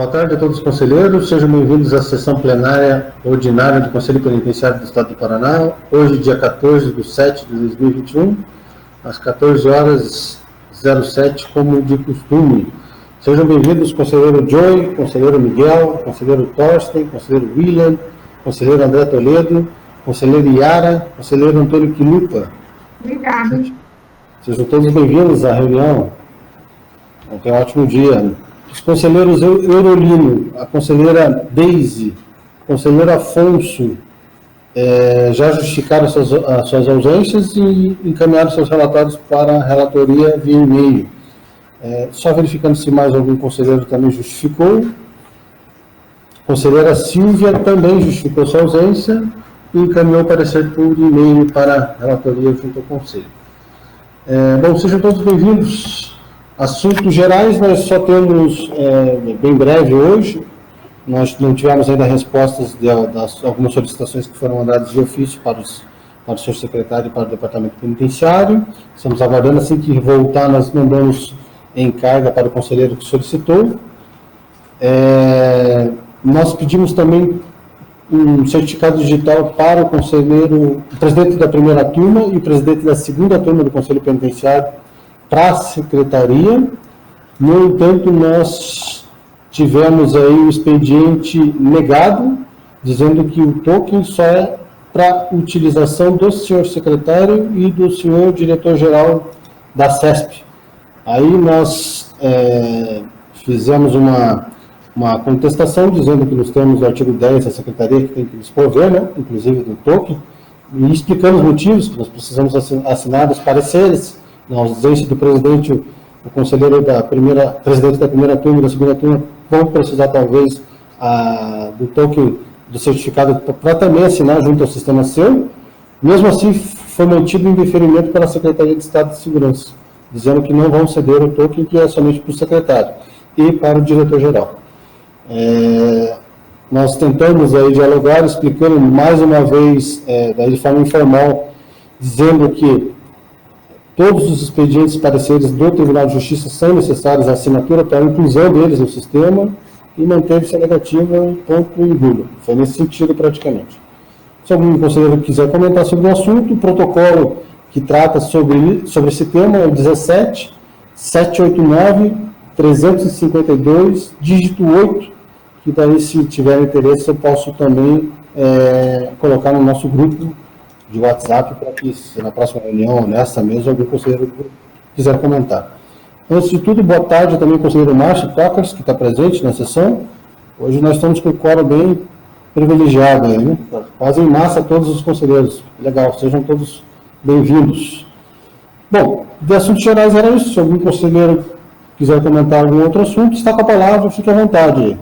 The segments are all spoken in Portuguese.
Boa tarde a todos os conselheiros, sejam bem-vindos à sessão plenária ordinária do Conselho Penitenciário do Estado do Paraná, hoje dia 14/7/2021, às 14h07, como de costume. Sejam bem-vindos conselheiro Joey, conselheiro Miguel, conselheiro Thorsten, conselheiro William, conselheiro André Toledo, conselheiro Iara, conselheiro Antônio Quilupa. Obrigada. Sejam todos bem-vindos à reunião. Tenham um ótimo dia. Os conselheiros Eurolino, a conselheira Deise, o conselheiro Afonso, já justificaram as suas ausências e encaminharam seus relatórios para a relatoria via e-mail. Só verificando se mais algum conselheiro também justificou. A conselheira Silvia também justificou sua ausência e encaminhou parecer por e-mail para a relatoria junto ao conselho. Bom, sejam todos bem-vindos. Assuntos gerais, nós só temos, bem breve hoje, nós não tivemos ainda respostas das algumas solicitações que foram mandadas de ofício para o senhor secretário e para o departamento penitenciário. Estamos aguardando, assim que voltar, nós mandamos em carga para o conselheiro que solicitou. Nós pedimos também um certificado digital para o presidente da primeira turma e o presidente da segunda turma do Conselho Penitenciário, para a secretaria. No entanto, nós tivemos aí o expediente negado, dizendo que o token só é para utilização do senhor secretário e do senhor diretor-geral da CESP. Aí nós fizemos uma contestação, dizendo que nos termos do artigo 10 da secretaria que tem que disprover, né, inclusive do token, e explicamos os motivos que nós precisamos assinar os pareceres, na ausência do presidente, o conselheiro presidente da primeira turma e da segunda turma vão precisar, talvez, do token, do certificado, para também assinar junto ao sistema seu. Mesmo assim, foi mantido em deferimento pela Secretaria de Estado de Segurança, dizendo que não vão ceder o token, que é somente para o secretário e para o diretor-geral. Nós tentamos aí dialogar, explicando mais uma vez, de forma informal, dizendo que todos os expedientes e pareceres do Tribunal de Justiça são necessários à assinatura para a inclusão deles no sistema, e manteve-se a negativa, ponto e vírgula. Foi nesse sentido, praticamente. Se algum conselheiro quiser comentar sobre o assunto, o protocolo que trata sobre esse tema é o 17.789.352, dígito 8, que daí, se tiver interesse, eu posso também colocar no nosso grupo de WhatsApp, para que, se na próxima reunião, nessa mesma, algum conselheiro quiser comentar. Antes de tudo, boa tarde também ao conselheiro Márcio Tocas, que está presente na sessão. Hoje nós estamos com o quórum bem privilegiado aí, né? Quase em massa todos os conselheiros. Legal, sejam todos bem-vindos. Bom, de assuntos gerais era isso. Se algum conselheiro quiser comentar algum outro assunto, está com a palavra, fique à vontade.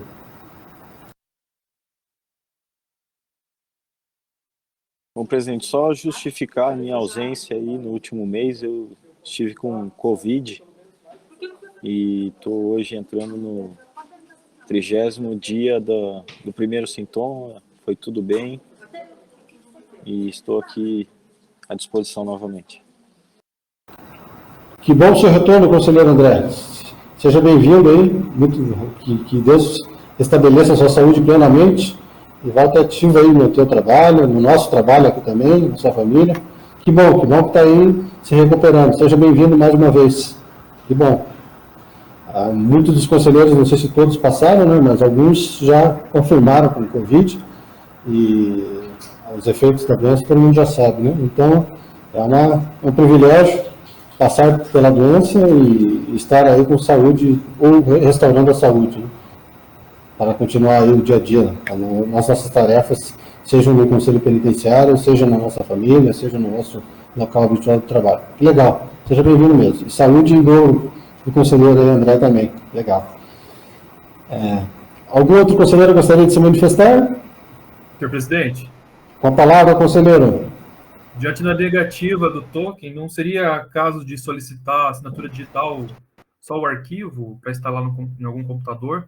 Bom, presidente, só justificar a minha ausência aí no último mês. Eu estive com Covid e estou hoje entrando no 30º dia do primeiro sintoma. Foi tudo bem e estou aqui à disposição novamente. Que bom o seu retorno, conselheiro André. Seja bem-vindo aí, que Deus estabeleça a sua saúde plenamente e volte ativo aí no teu trabalho, no nosso trabalho aqui também, na sua família. Que bom que está aí se recuperando. Seja bem-vindo mais uma vez. Que bom. Muitos dos conselheiros, não sei se todos passaram, né, mas alguns já confirmaram com o Covid, e os efeitos da doença todo mundo já sabe, né? Então, é um privilégio passar pela doença e estar aí com saúde, ou restaurando a saúde, né, para continuar aí o dia a dia, nas nossas tarefas, seja no Conselho Penitenciário, seja na nossa família, seja no nosso local habitual de trabalho. Que legal, seja bem-vindo mesmo. E saúde do conselheiro André também, legal. Algum outro conselheiro gostaria de se manifestar? Senhor presidente. Com a palavra, conselheiro. Diante da negativa do token, não seria caso de solicitar a assinatura digital só o arquivo para instalar em algum computador?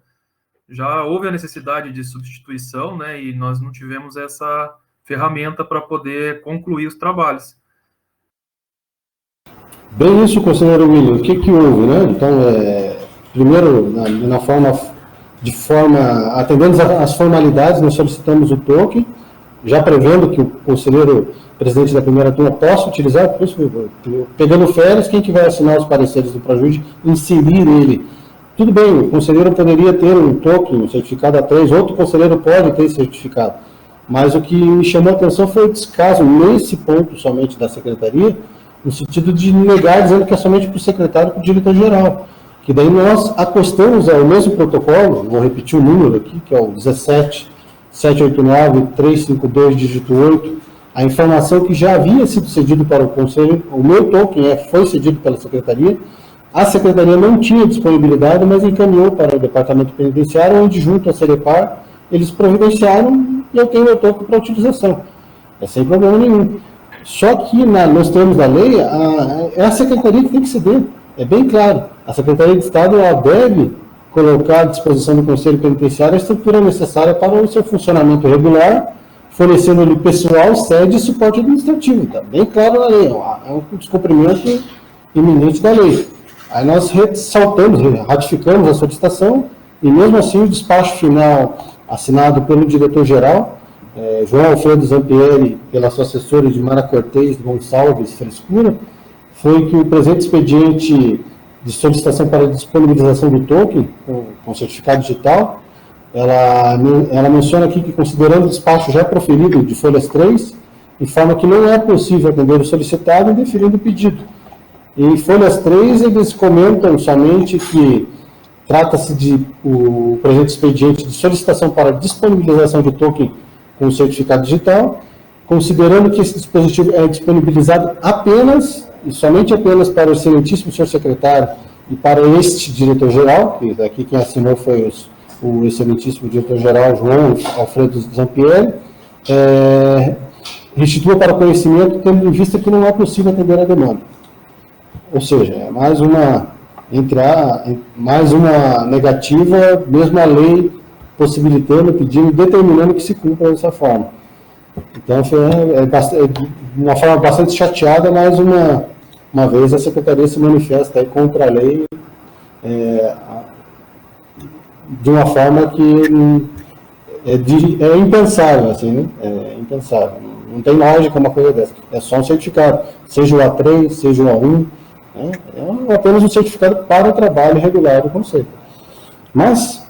Já houve a necessidade de substituição, né, e nós não tivemos essa ferramenta para poder concluir os trabalhos. Bem isso, conselheiro William. O que houve, né? Então, primeiro, na forma atendendo às formalidades, nós solicitamos o token, já prevendo que o conselheiro presidente da primeira turma possa utilizar, pegando férias, quem que vai assinar os pareceres do Projude, inserir ele. Tudo bem, o conselheiro poderia ter um token, um certificado A3, outro conselheiro pode ter certificado, mas o que me chamou a atenção foi o descaso, nesse ponto somente da secretaria, no sentido de negar, dizendo que é somente para o secretário e para o diretor-geral. Que daí nós acostamos ao mesmo protocolo, vou repetir o número aqui, que é o 17.789.352, dígito 8, a informação que já havia sido cedido para o Conselho, o meu token foi cedido pela Secretaria, a Secretaria não tinha disponibilidade, mas encaminhou para o Departamento Penitenciário, onde junto à Cerepar, eles providenciaram e eu tenho meu token para utilização. É sem problema nenhum. Só que nos termos da lei, é a Secretaria que tem que ceder. É bem claro. A Secretaria de Estado deve colocar à disposição do Conselho Penitenciário a estrutura necessária para o seu funcionamento regular, fornecendo-lhe pessoal, sede e suporte administrativo. Está bem claro na lei. É um descumprimento iminente da lei. Aí nós ratificamos a solicitação e mesmo assim o despacho final assinado pelo diretor-geral, João Alfredo Zampieri, pela sua assessora Edmara Cortez Gonçalves Frescura, foi que o presente expediente de solicitação para disponibilização do token, com certificado digital, ela menciona aqui que, considerando o despacho já proferido de folhas 3, informa que não é possível atender o solicitado indeferindo o pedido. Em folhas 3, eles comentam somente que trata-se de o presente expediente de solicitação para disponibilização de token com certificado digital, considerando que esse dispositivo é disponibilizado apenas e somente apenas para o excelentíssimo senhor secretário e para este diretor-geral, que daqui quem assinou foi o excelentíssimo diretor-geral João Alfredo Zampieri, restitua para conhecimento, tendo em vista que não é possível atender a demanda. Ou seja, é mais uma negativa, mesmo a lei possibilitando, pedindo, determinando que se cumpra dessa forma. Então, de uma forma bastante chateada, mais uma vez a Secretaria se manifesta aí contra a lei de uma forma que é impensável, assim, né? É impensável. Não tem lógica uma coisa dessa. É só um certificado, seja o A3, seja o A1, né? É apenas um certificado para o trabalho regular do Conselho. Mas,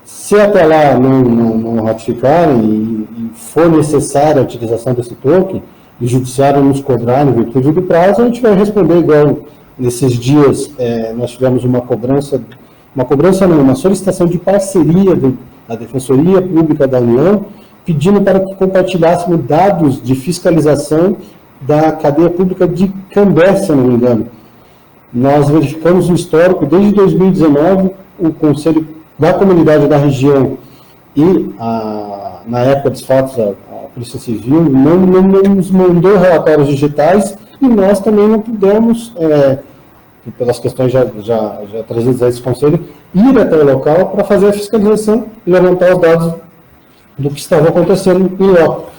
se até lá não ratificarem e for necessária a utilização desse token, e o Judiciário nos cobrar em virtude do prazo, a gente vai responder igual nesses dias. Nós tivemos uma solicitação de parceria da Defensoria Pública da União, pedindo para que compartilhássemos dados de fiscalização da cadeia pública de Cambé, se não me engano. Nós verificamos o histórico, desde 2019, o Conselho da Comunidade da Região e, na época dos fatos, a Polícia Civil não nos mandou relatórios digitais e nós também não pudemos, pelas questões já trazidas a esse Conselho, ir até o local para fazer a fiscalização e levantar os dados do que estava acontecendo em loco.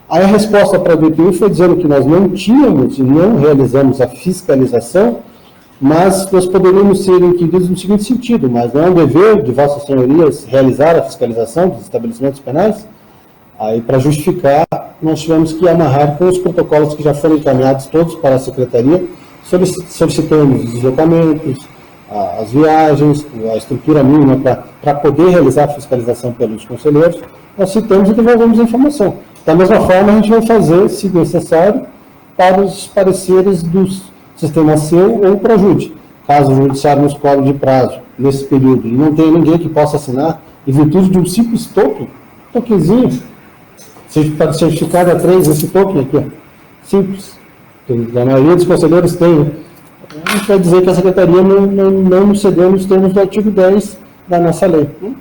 Aí a resposta para a DPU foi dizendo que nós não tínhamos e não realizamos a fiscalização, mas nós poderíamos ser inquiridos no seguinte sentido: mas não é um dever de Vossas Senhorias realizar a fiscalização dos estabelecimentos penais? Aí, para justificar, nós tivemos que amarrar com os protocolos que já foram encaminhados todos para a Secretaria, solicitamos os deslocamentos, as viagens, a estrutura mínima para poder realizar a fiscalização pelos conselheiros. Nós citamos e devolvemos a informação. Da mesma forma, a gente vai fazer, se necessário, para os pareceres dos Sistema Seu ou Projude. Caso o Judiciário nos cobre de prazo nesse período e não tenha ninguém que possa assinar, em virtude de um simples tokenzinho, certificado A3, esse token aqui, ó, simples, a maioria dos conselheiros tem, né? A gente vai dizer que a Secretaria não cedeu nos termos do artigo 10 da nossa lei, né?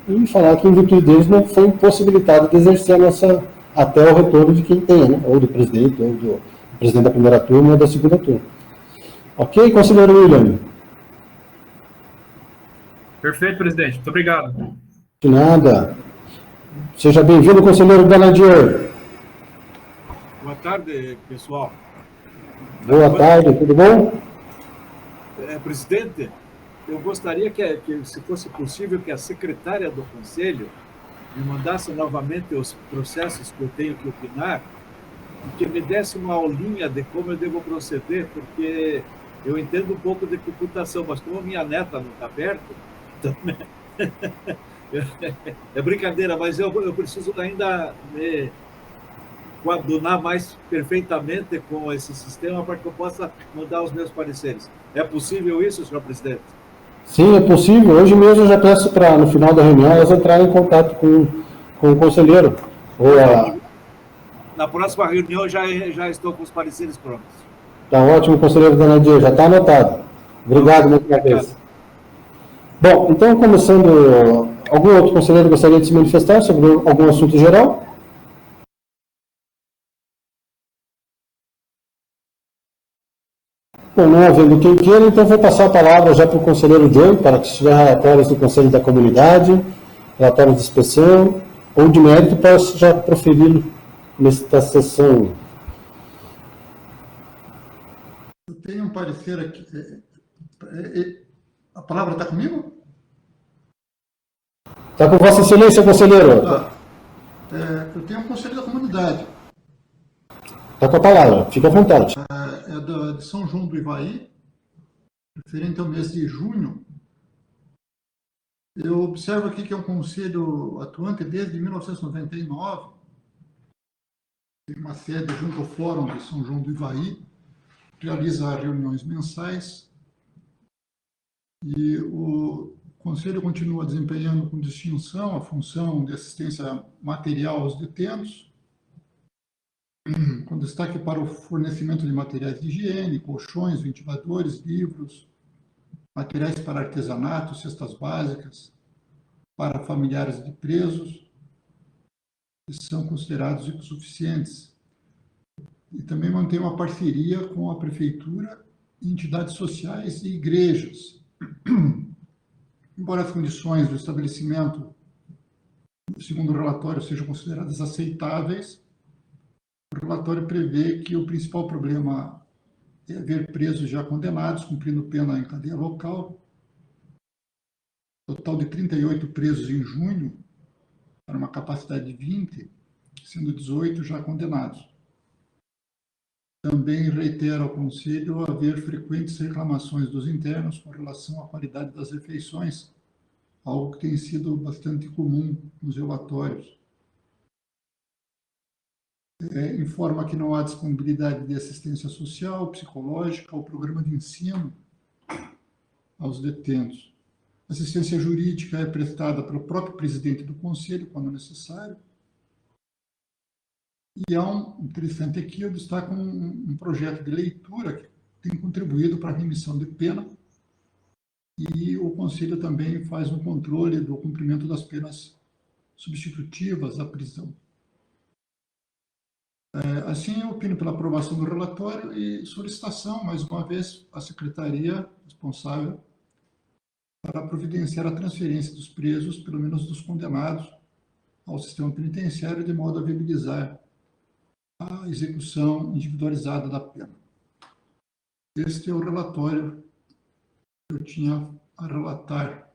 E falar que, em virtude deles, não foi impossibilitado de exercer até o retorno de quem tenha, né? Ou do presidente, ou do presidente da primeira turma ou da segunda turma. Ok, conselheiro William? Perfeito, presidente. Muito obrigado. De nada. Seja bem-vindo, conselheiro Daladier. Boa tarde, pessoal. Boa tarde, tudo bom? Presidente, eu gostaria que, se fosse possível, que a secretária do Conselho me mandasse novamente os processos que eu tenho que opinar e que me desse uma aulinha de como eu devo proceder, porque eu entendo um pouco de computação, mas como minha neta não está perto, então, é brincadeira, mas eu preciso ainda me coadunar mais perfeitamente com esse sistema para que eu possa mandar os meus pareceres. É possível isso, senhor presidente? Sim, é possível. Hoje mesmo eu já peço para, no final da reunião, elas entrarem em contato com o conselheiro. Na próxima reunião já estou com os pareceres prontos. Está ótimo, conselheiro Danadir, já está anotado. Obrigado mais uma vez. Bom, então, começando, algum outro conselheiro gostaria de se manifestar sobre algum assunto geral? Bom, não havendo quem queira, então vou passar a palavra já para o conselheiro Joe, para que se tiver relatórios do Conselho da Comunidade, relatórios de inspeção ou de mérito, possa já proferir nesta sessão. Eu tenho um parecer aqui. A palavra está comigo? Está com Vossa Excelência, conselheiro. Tá. Eu tenho um Conselho da Comunidade. Está com a palavra, fique à vontade. É de São João do Ivaí, referente ao mês de junho. Eu observo aqui que é um conselho atuante desde 1999. Tem uma sede junto ao Fórum de São João do Ivaí, realiza reuniões mensais e o Conselho continua desempenhando com distinção a função de assistência material aos detentos, com destaque para o fornecimento de materiais de higiene, colchões, ventiladores, livros, materiais para artesanato, cestas básicas, para familiares de presos, que são considerados hipossuficientes. E também mantém uma parceria com a Prefeitura, entidades sociais e igrejas. Embora as condições do estabelecimento, segundo o relatório, sejam consideradas aceitáveis, o relatório prevê que o principal problema é haver presos já condenados, cumprindo pena em cadeia local. Total de 38 presos em junho, para uma capacidade de 20, sendo 18 já condenados. Também reitera ao Conselho haver frequentes reclamações dos internos com relação à qualidade das refeições, algo que tem sido bastante comum nos relatórios. Informa que não há disponibilidade de assistência social, psicológica ou programa de ensino aos detentos. Assistência jurídica é prestada pelo próprio presidente do Conselho, quando necessário. E há interessante aqui, eu destaco um projeto de leitura que tem contribuído para a remissão de pena e o Conselho também faz um controle do cumprimento das penas substitutivas à prisão. Assim, eu opino pela aprovação do relatório e solicitação, mais uma vez, à secretaria responsável para providenciar a transferência dos presos, pelo menos dos condenados, ao sistema penitenciário, de modo a viabilizar a execução individualizada da pena. Este é o relatório que eu tinha a relatar.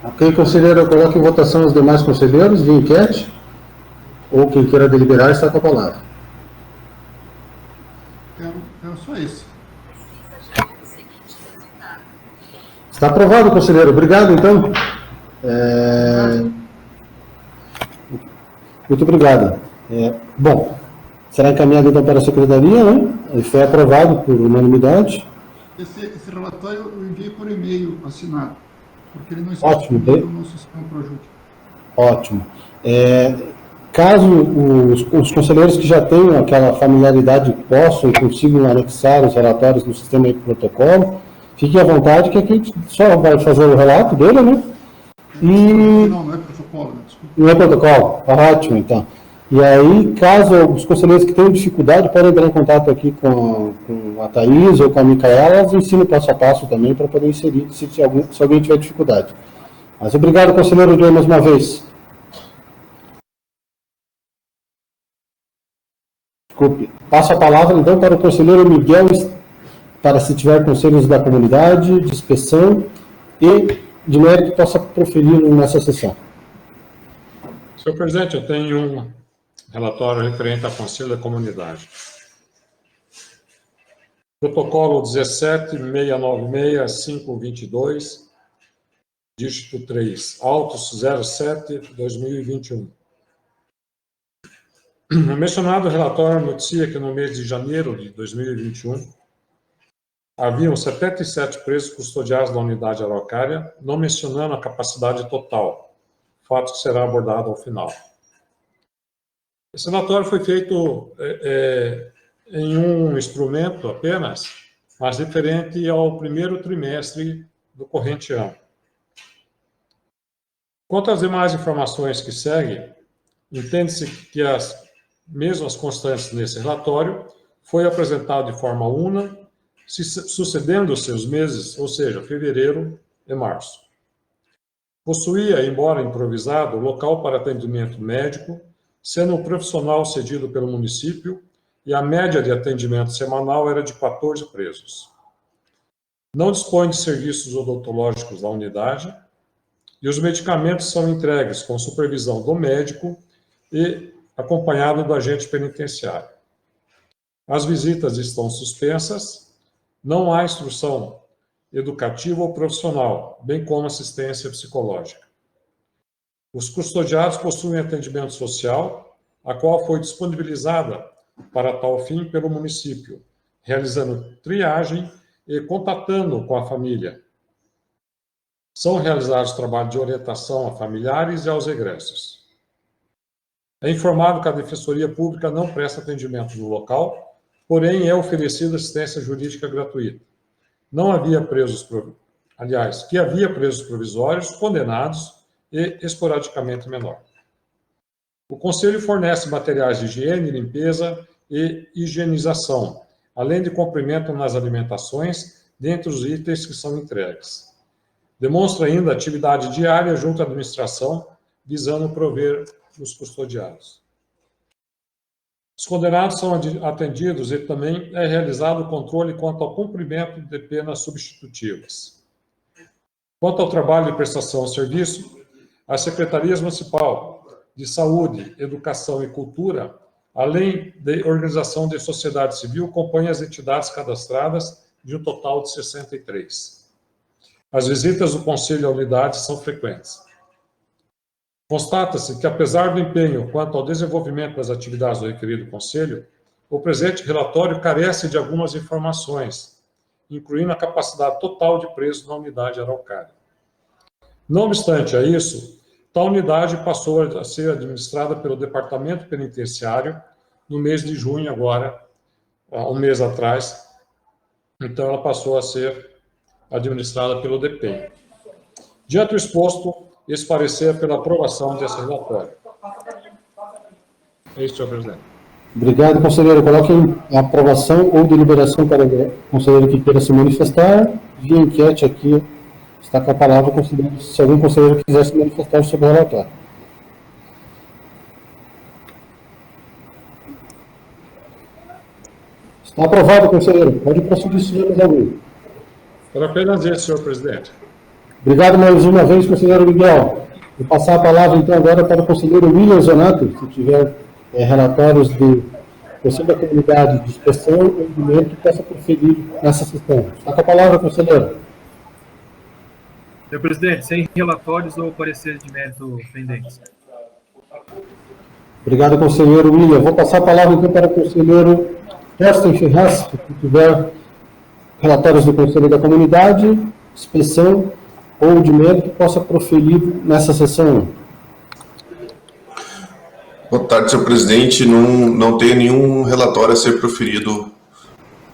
Ok, conselheiro, eu coloco em votação os demais conselheiros via enquete, ou quem queira deliberar está com a palavra. É só isso. Está aprovado, conselheiro. Obrigado, então. Muito obrigado. Bom, será encaminhado então para a secretaria, né? E foi aprovado por unanimidade. Esse relatório eu enviei por e-mail assinado, porque ele não está Ótimo, disponível no sistema Projut. Ótimo. Caso os conselheiros que já tenham aquela familiaridade possam e consigam anexar os relatórios no sistema de protocolo, fiquem à vontade, que aqui a gente só vai fazer o relato dele, né? Não é protocolo, né? Desculpa. Não é protocolo? Ótimo, então. E aí, caso os conselheiros que tenham dificuldade, podem entrar em contato aqui com a Thaís ou com a Micaela, elas ensinam passo a passo também para poder inserir, se alguém tiver dificuldade. Mas obrigado, conselheiro Joe, mais uma vez. Desculpe. Passo a palavra, então, para o conselheiro Miguel para, se tiver conselhos da comunidade, de inspeção e de mérito, possa proferir nessa sessão. Senhor presidente, eu tenho um relatório referente ao Conselho da Comunidade. Protocolo 17.696.522, dígito 3, autos 07/2021. O mencionado relatório noticia que no mês de janeiro de 2021, haviam 77 presos custodiados da unidade araucária, não mencionando a capacidade total, fato que será abordado ao final. Esse relatório foi feito em um instrumento apenas, mas referente ao primeiro trimestre do corrente ano. Quanto às demais informações que seguem, entende-se que as mesmas constantes nesse relatório foi apresentado de forma una, sucedendo-se os meses, ou seja, fevereiro e março. Possuía, embora improvisado, local para atendimento médico, sendo um profissional cedido pelo município, e a média de atendimento semanal era de 14 presos. Não dispõe de serviços odontológicos da unidade, e os medicamentos são entregues com supervisão do médico e acompanhado do agente penitenciário. As visitas estão suspensas, não há instrução educativa ou profissional, bem como assistência psicológica. Os custodiados possuem atendimento social, a qual foi disponibilizada para tal fim pelo município, realizando triagem e contatando com a família. São realizados trabalhos de orientação a familiares e aos egressos. É informado que a Defensoria Pública não presta atendimento no local, porém é oferecida assistência jurídica gratuita. Não havia presos, que havia presos provisórios, condenados e esporadicamente menor. O Conselho fornece materiais de higiene, limpeza e higienização, além de comprimento nas alimentações, dentre os itens que são entregues. Demonstra ainda atividade diária junto à administração, visando prover os custodiados. Os condenados são atendidos e também é realizado o controle quanto ao cumprimento de penas substitutivas. Quanto ao trabalho de prestação de serviço, a Secretaria Municipal de Saúde, Educação e Cultura, além de organização de sociedade civil, compõe as entidades cadastradas de um total de 63. As visitas do Conselho à unidade são frequentes. Constata-se que, apesar do empenho quanto ao desenvolvimento das atividades do referido Conselho, o presente relatório carece de algumas informações, incluindo a capacidade total de presos na unidade araucária. Não obstante a isso, tal unidade passou a ser administrada pelo Departamento Penitenciário no mês de junho agora, um mês atrás. Então, ela passou a ser administrada pelo DPEM. Diante do exposto, esse parecer pela aprovação desse relatório. É isso, senhor presidente. Obrigado, conselheiro. Coloquem a aprovação ou deliberação para o conselheiro que queira se manifestar. Via enquete aqui, está com a palavra o conselheiro, se algum conselheiro quiser se manifestar sobre o relatório. Está aprovado, conselheiro. Pode prosseguir, senhores algum. Era apenas esse, senhor presidente. Obrigado mais uma vez, conselheiro Miguel. Vou passar a palavra, então, agora para o conselheiro William Zonato, se tiver relatórios do Conselho da Comunidade de Inspeção e Rendimento que possa proferir nessa sessão. Está com a palavra, conselheiro. Senhor presidente, sem relatórios ou pareceres de mérito pendentes. Obrigado, conselheiro William. Vou passar a palavra, então, para o conselheiro Kerstin Ferraz, se tiver relatórios do Conselho da Comunidade, inspeção ou de mérito que possa proferir nessa sessão. Boa tarde, senhor presidente. Não tenho nenhum relatório a ser proferido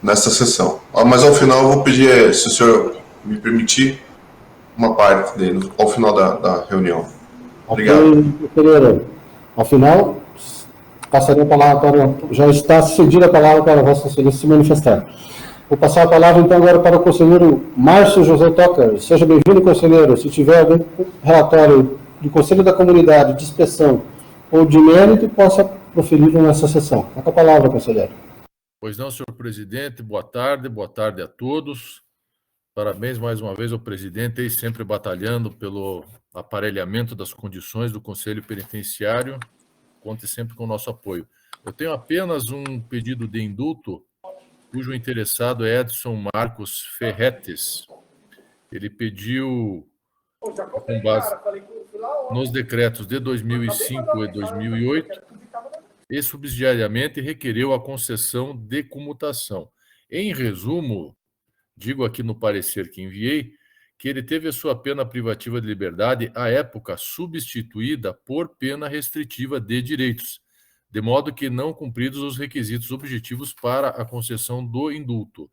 nesta sessão. Mas ao final eu vou pedir, se o senhor me permitir, uma parte dele, ao final da reunião. Obrigado. Conselheiro, ao final, passarei a palavra para... Já está cedida a palavra para a vossa excelência se manifestar. Vou passar a palavra, então, agora para o conselheiro Márcio José Toca. Seja bem-vindo, conselheiro. Se tiver algum relatório do Conselho da Comunidade de inspeção ou de mérito, possa proferir nessa sessão. Fica a palavra, conselheiro. Pois não, senhor presidente, boa tarde a todos. Parabéns mais uma vez ao presidente, aí sempre batalhando pelo aparelhamento das condições do Conselho Penitenciário. Conte sempre com o nosso apoio. Eu tenho apenas um pedido de indulto, cujo interessado é Edson Marcos Ferretes. Ele pediu, com base nos decretos de 2005 e 2008, e subsidiariamente requereu a concessão de comutação. Em resumo, digo aqui no parecer que enviei, que ele teve a sua pena privativa de liberdade, à época, substituída por pena restritiva de direitos, de modo que não cumpridos os requisitos objetivos para a concessão do indulto.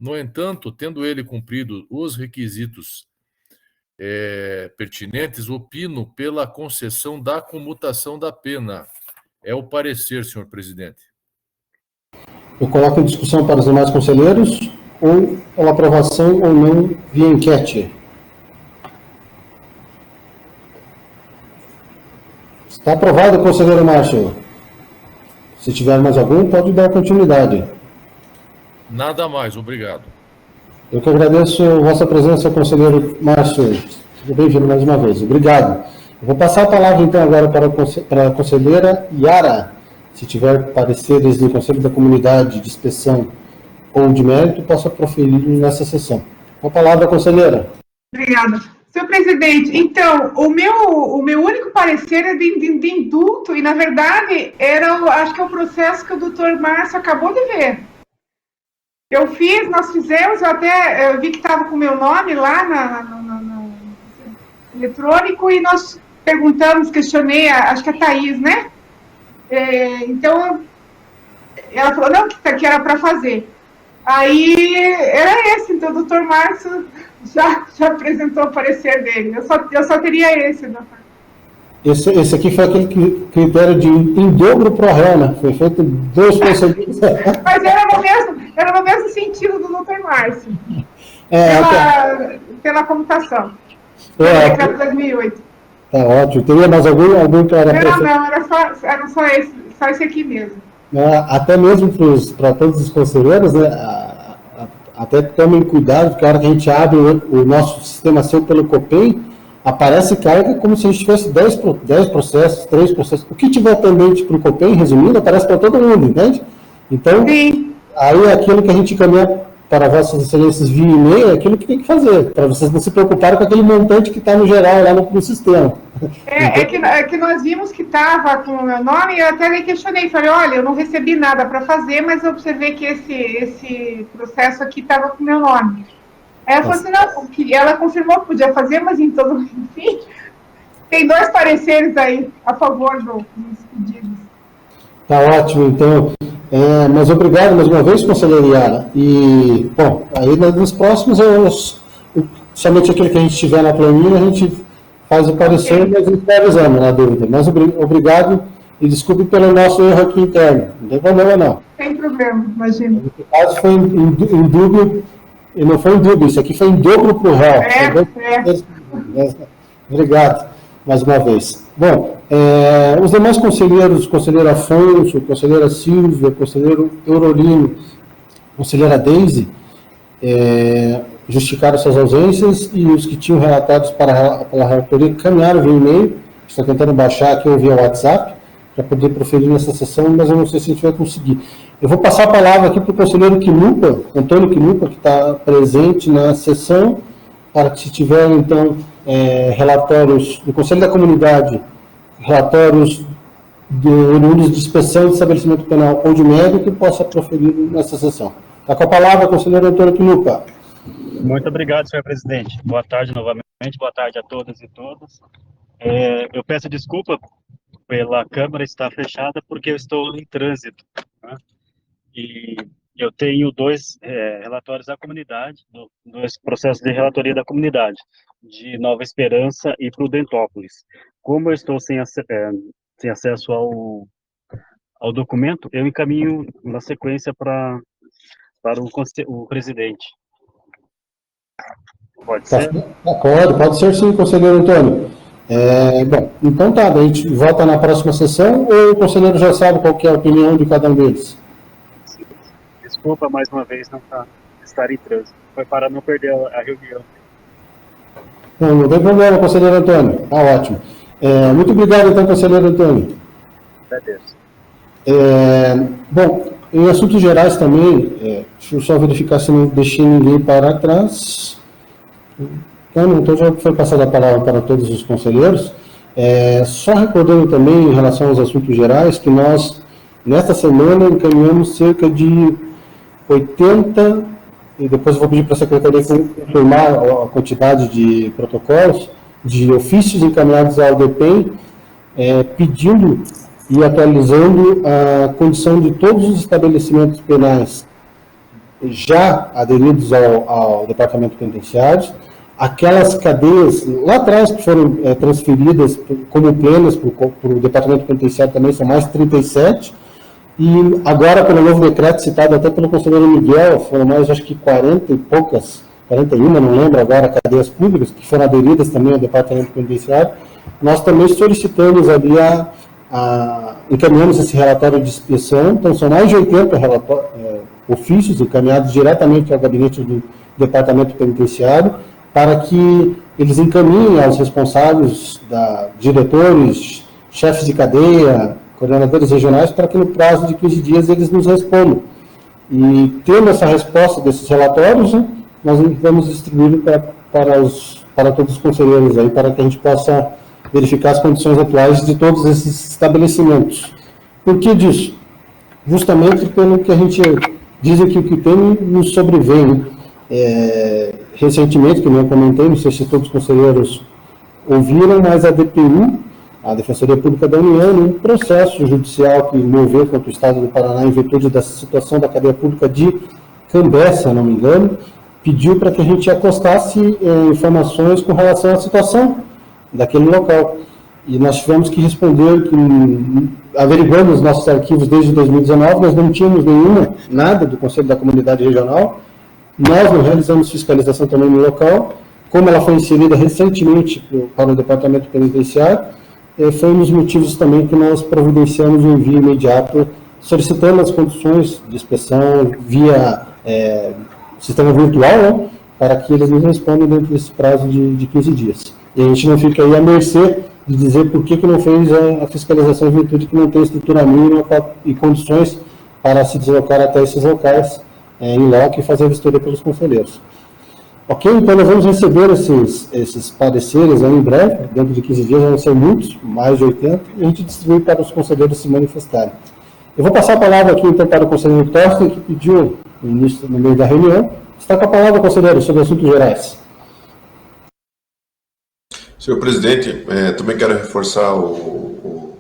No entanto, tendo ele cumprido os requisitos pertinentes, opino pela concessão da comutação da pena. É o parecer, senhor presidente. Eu coloco em discussão para os demais conselheiros, ou pela aprovação ou não via enquete. Está aprovado, conselheiro Márcio. Se tiver mais algum, pode dar continuidade. Nada mais, obrigado. Eu que agradeço a vossa presença, conselheiro Márcio. Seja bem-vindo mais uma vez. Obrigado. Eu vou passar a palavra, então, agora para a conselheira Yara. Se tiver pareceres do Conselho da Comunidade de inspeção ou de mérito, possa proferir nessa sessão. Com a palavra, conselheira. Obrigada. Senhor presidente, então, o meu único parecer é de indulto, e, na verdade, acho que é o processo que o doutor Márcio acabou de ver. Nós fizemos, eu vi que estava com o meu nome lá no eletrônico, e nós questionei, acho que a Thaís, né? Então, ela falou, não, que era para fazer. Aí, era esse, então o doutor Márcio já apresentou o parecer dele. Eu só teria esse, doutor. Esse aqui foi aquele critério de em dobro pro réu, né? Foi feito 2 procedimentos. Mas era no mesmo sentido do doutor Márcio. Pela comutação. Decreto 2008. Tá ótimo. Teria mais algum que era... Não, era só esse aqui mesmo. Até mesmo para todos os conselheiros, né? Até tomem cuidado, porque a hora que a gente abre o nosso sistema seu pelo COPEM, aparece carga como se a gente tivesse 10 processos, 3 processos. O que tiver pendente para o COPEM, resumindo, aparece para todo mundo, entende? Então, sim, aí é aquilo que a gente encaminha para vossas excelências via e-mail, é aquilo que tem que fazer, para vocês não se preocuparem com aquele montante que está no geral lá no sistema. É que nós vimos que estava com o meu nome, e eu até me questionei, falei, olha, eu não recebi nada para fazer, mas eu observei que esse processo aqui estava com o meu nome. Aí ela falou assim, não, que ela confirmou que podia fazer, mas enfim, tem 2 pareceres aí a favor dos pedidos. Tá ótimo, então. Mas obrigado mais uma vez, conselheira Yara. E, bom, aí nos próximos, somente aquilo que a gente tiver na planilha, a gente faz o parecer, mas a gente está avisando, na dúvida. Mas obrigado e desculpe pelo nosso erro aqui interno. Não tem problema, não. Sem problema, imagina. No caso, foi em dúbio, e não foi em dúbio, isso aqui foi em dobro para o réu. Obrigado, mais uma vez. Bom, os demais conselheiros, conselheiro Afonso, conselheira Silvia, conselheiro Eurolino, conselheira Deise, justificaram suas ausências, e os que tinham relatados pela relatoria caminharam via e-mail. Estou tentando baixar aqui ou via WhatsApp, para poder proferir nessa sessão, mas eu não sei se a gente vai conseguir. Eu vou passar a palavra aqui para o conselheiro Quinupa, Antônio Quinupa, que está presente na sessão, para que, se tiver, então, relatórios do Conselho da Comunidade, relatórios oriundos de inspeção de estabelecimento penal ou de mérito, possa proferir nessa sessão. Está com a palavra, conselheiro Antônio Quinupa. Muito obrigado, senhor presidente. Boa tarde novamente, boa tarde a todas e todos. Eu peço desculpa pela câmara estar fechada, porque eu estou em trânsito, né? E eu tenho 2 relatórios da comunidade, 2 processos de relatoria da comunidade, de Nova Esperança e Prudentópolis. Como eu estou sem acesso ao documento, eu encaminho na sequência para o presidente. Pode ser? Pode ser sim, conselheiro Antônio. Bom, então tá, a gente volta na próxima sessão, ou o conselheiro já sabe qual que é a opinião de cada um deles? desculpa mais uma vez não estar em trânsito. Foi para não perder a reunião. Não tem problema, conselheiro Antônio. Tá ótimo. Muito obrigado, então, conselheiro Antônio. Agradeço. Bom, em assuntos gerais também, deixa eu só verificar se não deixei ninguém para trás. Então já foi passada a palavra para todos os conselheiros. Só recordando também, em relação aos assuntos gerais, que nós, nesta semana, encaminhamos cerca de 80, e depois eu vou pedir para a Secretaria confirmar a quantidade de protocolos, de ofícios encaminhados ao DPEM, pedindo e atualizando a condição de todos os estabelecimentos penais já aderidos ao Departamento Penitenciário, aquelas cadeias lá atrás que foram transferidas como plenas para o Departamento Penitenciário também são mais 37, e agora pelo novo decreto citado até pelo conselheiro Miguel, foram mais acho que 40 e poucas, 41, não lembro agora, cadeias públicas que foram aderidas também ao Departamento Penitenciário. Nós também solicitamos ali encaminhamos esse relatório de inspeção, então são mais de 80 ofícios encaminhados diretamente ao gabinete do Departamento Penitenciário, para que eles encaminhem aos responsáveis, diretores, chefes de cadeia, coordenadores regionais, para que no prazo de 15 dias eles nos respondam. E tendo essa resposta desses relatórios, nós vamos distribuir para todos os conselheiros aí, para que a gente possa verificar as condições atuais de todos esses estabelecimentos. Por que disso? Justamente pelo que a gente diz aqui, o que tem nos sobrevém. Recentemente, que eu comentei, não sei se todos os conselheiros ouviram, mas a DPU, a Defensoria Pública da União, um processo judicial que moveu contra o Estado do Paraná em virtude dessa situação da cadeia pública de Cambé, se eu não me engano, pediu para que a gente acostasse informações com relação à situação daquele local. E nós tivemos que responder que, averiguando os nossos arquivos desde 2019, nós não tínhamos nada do Conselho da Comunidade Regional. Nós não realizamos fiscalização também no local. Como ela foi inserida recentemente para o Departamento Penitenciário, foi um dos motivos também que nós providenciamos um envio imediato, solicitando as condições de inspeção via sistema virtual, né, para que eles nos respondam dentro desse prazo de 15 dias. E a gente não fica aí à mercê de dizer por que não fez a fiscalização em virtude que não tem estrutura mínima e condições para se deslocar até esses locais em loco e fazer a vistoria pelos conselheiros. Ok? Então nós vamos receber esses pareceres aí em breve, dentro de 15 dias, vão ser muitos, mais de 80, e a gente distribui para os conselheiros se manifestarem. Eu vou passar a palavra aqui então para o conselheiro Torsten, que pediu no meio da reunião. Está com a palavra, conselheiro, sobre assuntos gerais. Senhor presidente, também quero reforçar o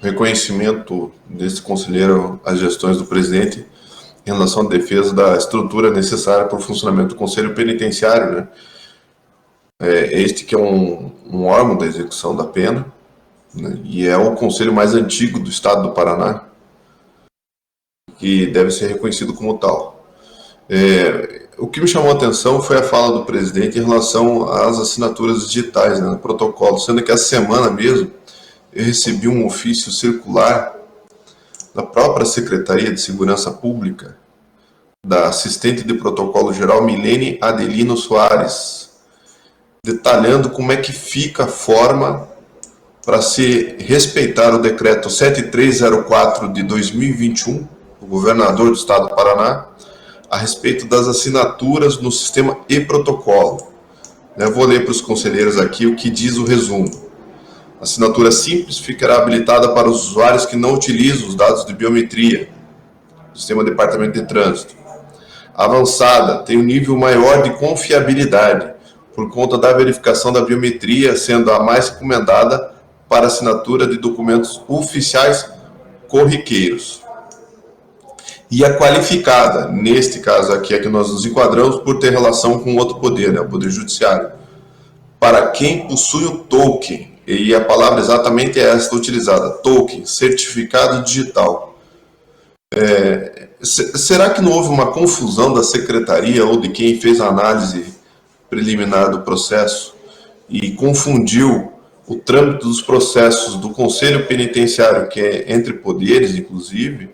reconhecimento desse conselheiro às gestões do presidente em relação à defesa da estrutura necessária para o funcionamento do Conselho Penitenciário, né? Este que é um órgão da execução da pena, né? E é o conselho mais antigo do estado do Paraná, que deve ser reconhecido como tal. O que me chamou a atenção foi a fala do presidente em relação às assinaturas digitais, né, no protocolo, sendo que essa semana mesmo eu recebi um ofício circular da própria Secretaria de Segurança Pública, da assistente de protocolo geral Milene Adelino Soares, detalhando como é que fica a forma para se respeitar o decreto 7304 de 2021, do governador do estado do Paraná, a respeito das assinaturas no sistema e-protocolo. Eu vou ler para os conselheiros aqui o que diz o resumo. A assinatura simples ficará habilitada para os usuários que não utilizam os dados de biometria do sistema Departamento de Trânsito. A avançada tem um nível maior de confiabilidade, por conta da verificação da biometria, sendo a mais recomendada para assinatura de documentos oficiais corriqueiros. E a qualificada, neste caso aqui é que nós nos enquadramos por ter relação com outro poder, né, o Poder Judiciário. Para quem possui o token, e a palavra exatamente é esta utilizada, token, certificado digital. Será que não houve uma confusão da secretaria ou de quem fez a análise preliminar do processo e confundiu o trâmite dos processos do Conselho Penitenciário, que é entre poderes, inclusive,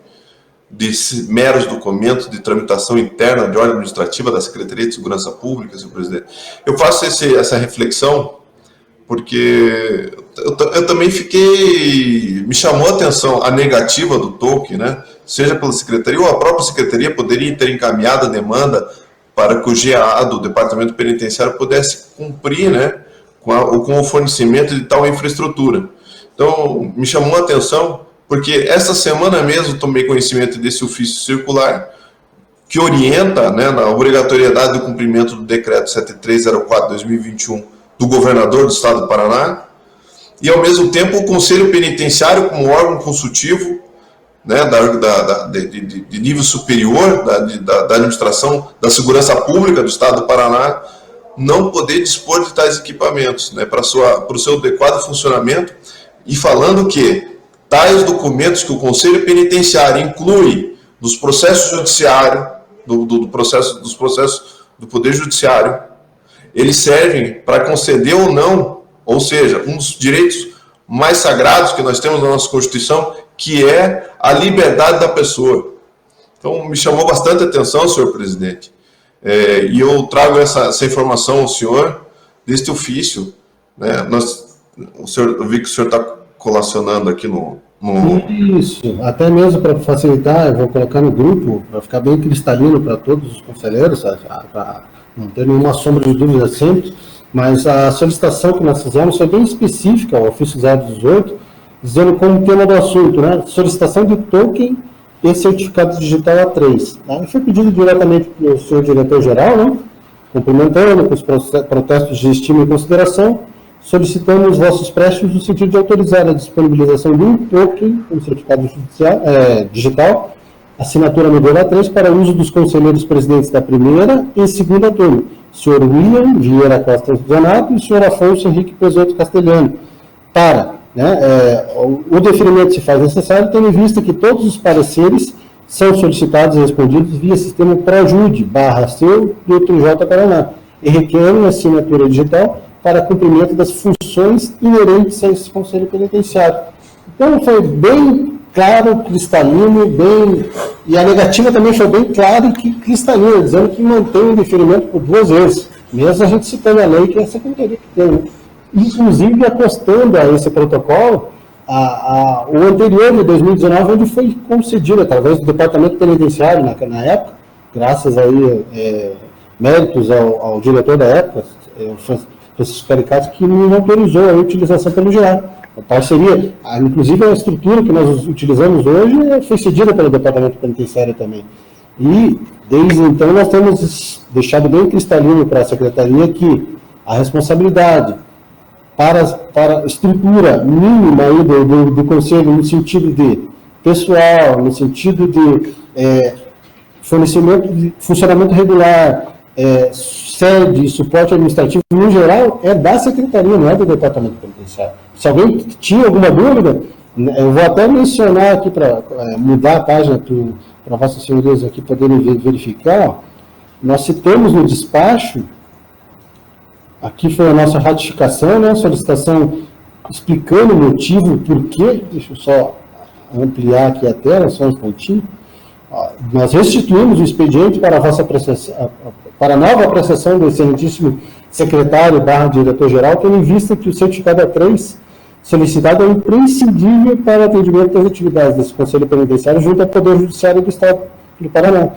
de meros documentos de tramitação interna de ordem administrativa da Secretaria de Segurança Pública, senhor presidente. Eu faço essa reflexão porque eu também me chamou a atenção a negativa do token, né? Seja pela Secretaria ou a própria Secretaria poderia ter encaminhado a demanda para que o GA do Departamento Penitenciário pudesse cumprir, né, com o fornecimento de tal infraestrutura. Então, me chamou a atenção, porque essa semana mesmo tomei conhecimento desse ofício circular, que orienta, né, na obrigatoriedade do cumprimento do decreto 7304/2021 do governador do estado do Paraná, e ao mesmo tempo o Conselho Penitenciário, como órgão consultivo, né, de nível superior da administração da segurança pública do estado do Paraná, não poder dispor de tais equipamentos, né, para o seu adequado funcionamento, e falando que tais documentos que o Conselho Penitenciário inclui nos processos judiciários, dos processos do Poder Judiciário, eles servem para conceder ou não, ou seja, um dos direitos mais sagrados que nós temos na nossa Constituição, que é a liberdade da pessoa. Então, me chamou bastante atenção, senhor presidente, e eu trago essa informação ao senhor deste ofício, né? Eu vi que o senhor está colacionando aqui no... Isso, até mesmo para facilitar, eu vou colocar no grupo, para ficar bem cristalino para todos os conselheiros, para não ter nenhuma sombra de dúvida sempre, mas a solicitação que nós fizemos foi bem específica ao ofício 018, dizendo como tema do assunto, né, solicitação de token e certificado digital A3. Tá? E foi pedido diretamente para o senhor diretor-geral, né, cumprimentando com os protestos de estima e consideração, solicitando os vossos préstimos no sentido de autorizar a disponibilização de um token, um certificado digital, assinatura modelo A3, para uso dos conselheiros presidentes da primeira e segunda turma, senhor William Vieira Costa Donato e senhor Afonso Henrique Pesoto Castelhano, para, né, o deferimento se faz necessário, tendo em vista que todos os pareceres são solicitados e respondidos via sistema ProJude/seu do TJ Paraná, e requerem assinatura digital para cumprimento das funções inerentes a esse Conselho Penitenciário. Então, foi bem claro, cristalino, e a negativa também foi bem clara e cristalina, dizendo que mantém o deferimento por 2 vezes, mesmo a gente citando a lei que é a Secretaria que tem, né? Inclusive acostando a esse protocolo o anterior, de 2019, onde foi concedido, através do Departamento Penitenciário, na época, graças aí, méritos ao diretor da época, Francisco Caricato, que não autorizou a utilização pelo GA. A parceria, inclusive a estrutura que nós utilizamos hoje foi cedida pelo Departamento Penitenciário também. E, desde então, nós temos deixado bem cristalino para a Secretaria que a responsabilidade para a estrutura mínima aí do Conselho, no sentido de pessoal, no sentido de funcionamento regular, sede, suporte administrativo, no geral, é da Secretaria, não é do Departamento Penitenciário. Se alguém tinha alguma dúvida, eu vou até mencionar aqui para mudar a página para vossas senhorias aqui poderem verificar. Nós citamos no despacho, aqui foi a nossa ratificação, né, solicitação explicando o motivo, por quê, deixa eu só ampliar aqui a tela, só um instantinho. Nós restituímos o expediente para a nova apreciação do excelentíssimo secretário/diretor-geral, tendo em vista que o certificado A3 solicitado é imprescindível para o atendimento das atividades desse Conselho Penitenciário junto ao Poder Judiciário do Estado do Paraná,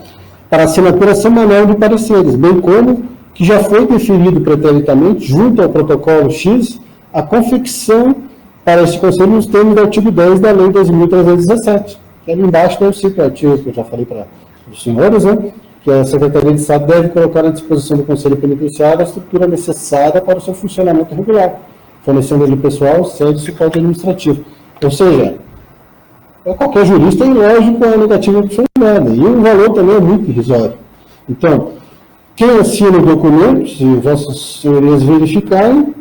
para assinatura semanal de pareceres, bem como que já foi definido preteritamente, junto ao protocolo X, a confecção para esse Conselho nos termos do artigo 10 da Lei 2.317. Ali embaixo eu cito o artigo que eu já falei para os senhores, né, que a Secretaria de Estado deve colocar à disposição do Conselho Penitenciário a estrutura necessária para o seu funcionamento regular, fornecendo ele pessoal, sede e suporte administrativo. Ou seja, qualquer jurista é ilógico a negativa que foi dada, e o valor também é muito irrisório. Então, quem assina o documento, se vossas senhorias verificarem,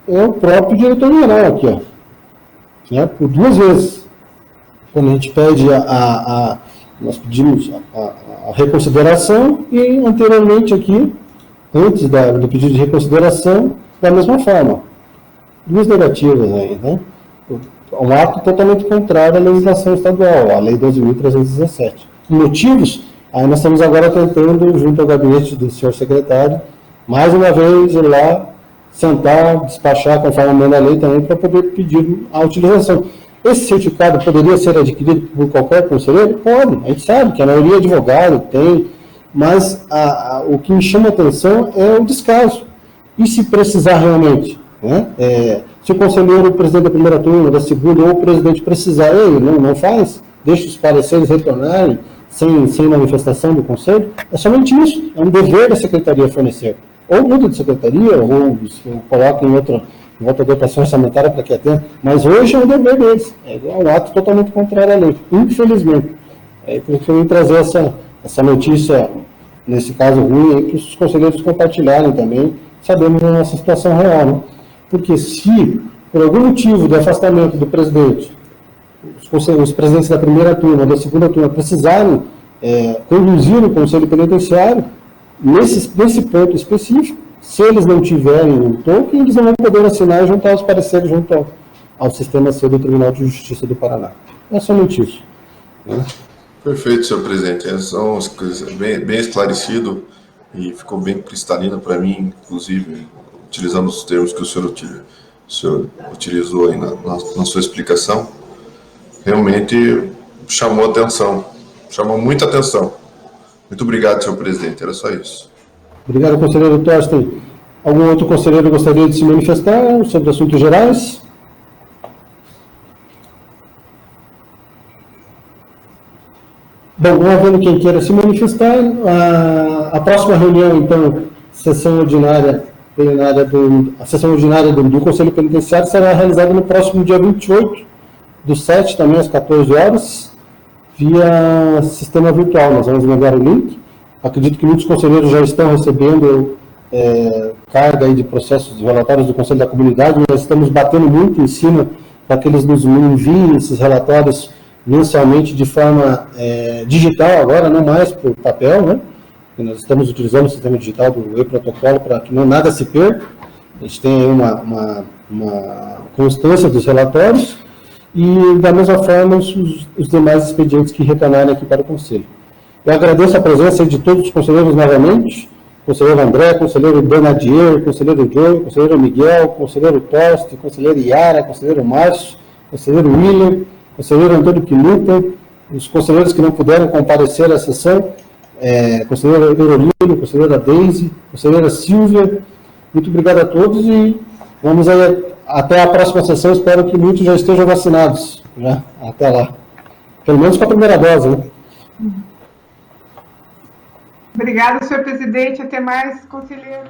é o próprio diretor-geral aqui, ó, né, por 2 vezes. Quando a gente pede nós pedimos a reconsideração e anteriormente aqui, antes do pedido de reconsideração, da mesma forma. 2 negativas aí, né? Um ato totalmente contrário à legislação estadual, a Lei 12.317. motivos, aí nós estamos agora tentando, junto ao gabinete do senhor secretário, mais uma vez ir lá, sentar, despachar conforme a manda da lei também, para poder pedir a utilização. Esse certificado poderia ser adquirido por qualquer conselheiro? Pode, a gente sabe que a maioria é advogado, tem, mas o que me chama a atenção é o descaso. E se precisar realmente, né? Se o conselheiro, o presidente da primeira turma, da segunda, ou o presidente precisar, ele não faz, deixa os pareceres retornarem sem manifestação do conselho, é somente isso, é um dever da secretaria fornecer. Ou muda de secretaria, ou coloca em outra dotação orçamentária para que atenda, mas hoje é um dever deles, é um ato totalmente contrário à lei, infelizmente. Por isso eu vim trazer essa notícia, nesse caso ruim, para os conselheiros compartilharem também, sabendo da nossa situação real, né? Porque se, por algum motivo de afastamento do presidente, os presidentes da primeira turma, da segunda turma, precisarem conduzir o conselho penitenciário, nesse ponto específico, se eles não tiverem um token, eles não vão poder assinar e juntar os pareceres junto ao sistema C do Tribunal de Justiça do Paraná. É somente isso. Né? Perfeito, senhor presidente. São bem esclarecido e ficou bem cristalino para mim, inclusive, utilizando os termos que o senhor utilizou aí na sua explicação. Realmente chamou atenção, chamou muita atenção. Muito obrigado, senhor presidente, era só isso. Obrigado, conselheiro Torsten. Algum outro conselheiro gostaria de se manifestar sobre assuntos gerais? Bom, não havendo quem queira se manifestar, a próxima reunião, então, sessão ordinária do Conselho Penitenciário será realizada no próximo dia 28/7, também às 14 horas, via sistema virtual. Nós vamos mandar o link. Acredito que muitos conselheiros já estão recebendo carga aí de processos de relatórios do Conselho da Comunidade. Nós estamos batendo muito em cima para que eles nos enviem esses relatórios mensalmente de forma digital agora, não mais por papel, né? Nós estamos utilizando o sistema digital do e-protocolo para que nada se perca. A gente tem aí uma constância dos relatórios e, da mesma forma, os demais expedientes que retornarem aqui para o Conselho. Eu agradeço a presença de todos os conselheiros novamente, conselheiro André, conselheiro Bernardier, conselheiro Joe, conselheiro Miguel, conselheiro Toste, conselheiro Iara, conselheiro Márcio, conselheiro William, conselheiro Antônio Quiluta, os conselheiros que não puderam comparecer à sessão, conselheira Eurolino, conselheira Deise, conselheira Silvia, muito obrigado a todos e vamos aí até a próxima sessão. Espero que muitos já estejam vacinados, né? Até lá. Pelo menos com a primeira dose, né? Obrigada, senhor presidente. Até mais, conselheiro.